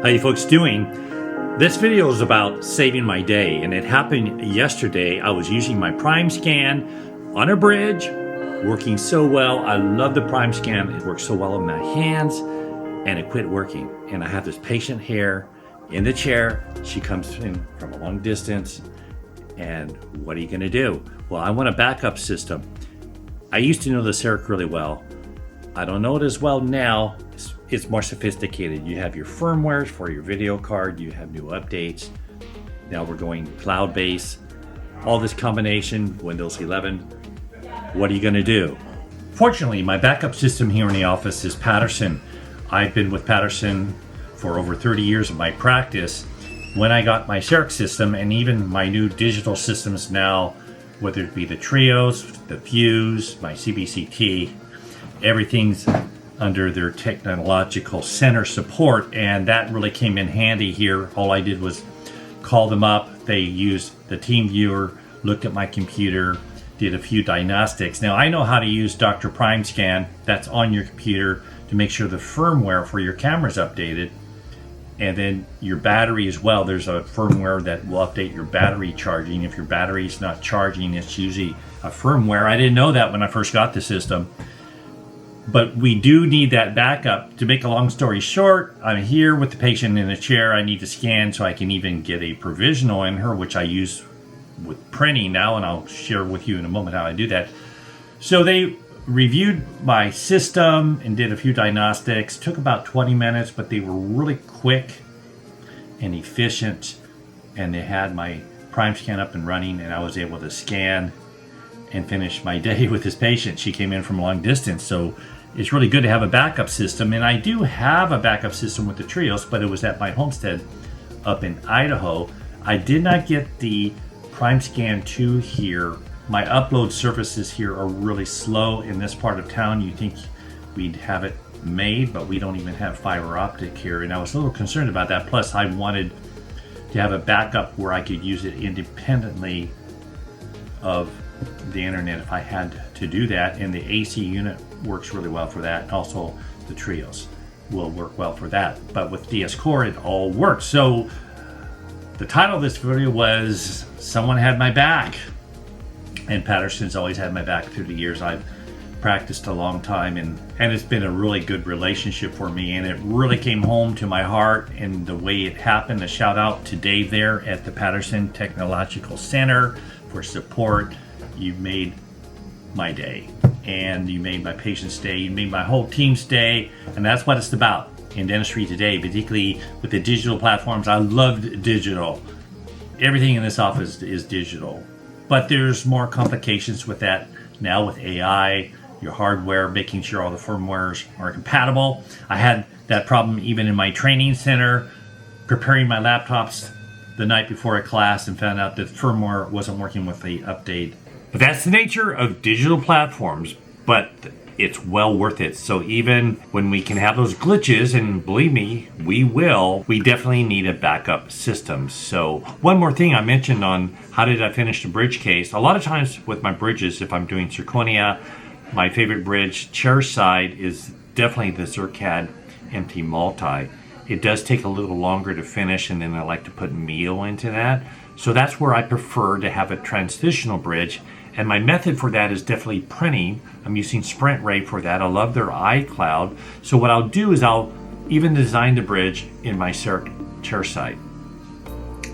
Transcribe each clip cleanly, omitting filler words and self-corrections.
How you folks doing? This video is about saving my day, and it happened yesterday. I was using my Primescan on a bridge, working so well. I love the Primescan. It works so well in my hands, and it quit working. And I have this patient here in the chair. She comes in from a long distance, and what are you going to do? Well, I want a backup system. I used to know the CEREC really well. I don't know it as well now. It's more sophisticated. You have your firmwares for your video card, you have new updates. Now we're going cloud-based. All this combination, Windows 11. What are you gonna do? Fortunately, my backup system here in the office is Patterson. I've been with Patterson for over 30 years of my practice. When I got my CEREC system and even my new digital systems now, whether it be the Trios, the Fuse, my CBCT, everything's under their technological center support, and that really came in handy here. All I did was call them up. They used the team viewer, looked at my computer, did a few diagnostics. Now I know how to use Dr. Primescan. That's on your computer to make sure the firmware for your camera is updated, and then your battery as well. There's a firmware that will update your battery charging. If your battery is not charging, it's usually a firmware. I didn't know that when I first got the system. But we do need that backup. To make a long story short, I'm here with the patient in a chair. I need to scan so I can even get a provisional in her, which I use with printing now, and I'll share with you in a moment how I do that. So they reviewed my system and did a few diagnostics. Took about 20 minutes, but they were really quick and efficient, and they had my Primescan up and running, and I was able to scan and finish my day with this patient. She came in from a long distance, so it's really good to have a backup system. And I do have a backup system with the Trios, but it was at my homestead up in Idaho. I did not get the Primescan 2 here. My upload services here are really slow in this part of town. You think we'd have it made, but we don't even have fiber optic here. And I was a little concerned about that. Plus, I wanted to have a backup where I could use it independently of the internet if I had to do that, and the AC unit works really well for that. Also, the Trios will work well for that. But with DS Core, it all works. So the title of this video was "Someone Had My Back," and Patterson's always had my back through the years. I've practiced a long time, and it's been a really good relationship for me, and it really came home to my heart and the way it happened. A shout out to Dave there at the Patterson Technology Center for support. You made my day, and you made my patient's day, you made my whole team's day, and that's what it's about in dentistry today, particularly with the digital platforms. I loved digital. Everything in this office is digital, but there's more complications with that now with AI, your hardware, making sure all the firmwares are compatible. I had that problem even in my training center, preparing my laptops the night before a class, and found out that firmware wasn't working with the update. But that's the nature of digital platforms, but it's well worth it. So even when we can have those glitches, and believe me, we will, we definitely need a backup system. So one more thing I mentioned on how did I finish the bridge case. A lot of times with my bridges, if I'm doing zirconia, my favorite bridge, chair side, is definitely the CEREC MT Multi. It does take a little longer to finish, and then I like to put meal into that. So that's where I prefer to have a transitional bridge. And my method for that is definitely printing. I'm using Sprint Ray for that. I love their iCloud. So what I'll do is I'll even design the bridge in my CEREC chair side.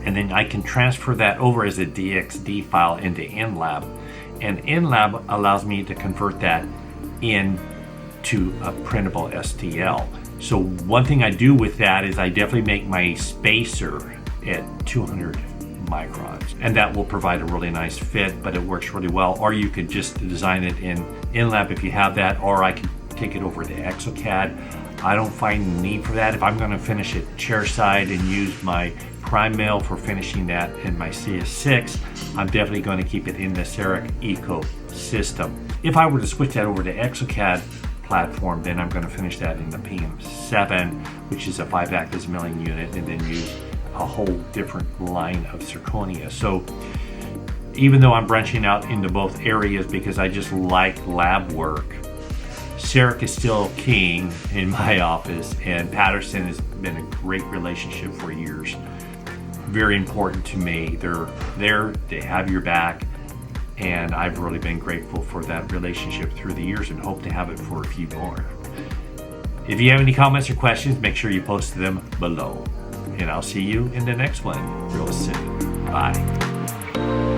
And then I can transfer that over as a DXD file into InLab. And InLab allows me to convert that into a printable STL. So one thing I do with that is I definitely make my spacer at 200 microns, and that will provide a really nice fit, but it works really well. Or you could just design it in InLab if you have that, or I can take it over to ExoCAD. I don't find the need for that. If I'm going to finish it chair side and use my Primemill for finishing that in my CS6, I'm definitely going to keep it in the CEREC ecosystem. If I were to switch that over to ExoCAD platform, then I'm going to finish that in the PM7, which is a 5-axis milling unit, and then use a whole different line of zirconia. So even though I'm branching out into both areas because I just like lab work, CEREC is still king in my office, and Patterson has been a great relationship for years. Very important to me. They're there, they have your back, and I've really been grateful for that relationship through the years and hope to have it for a few more. If you have any comments or questions, make sure you post them below. And I'll see you in the next one real soon. Bye.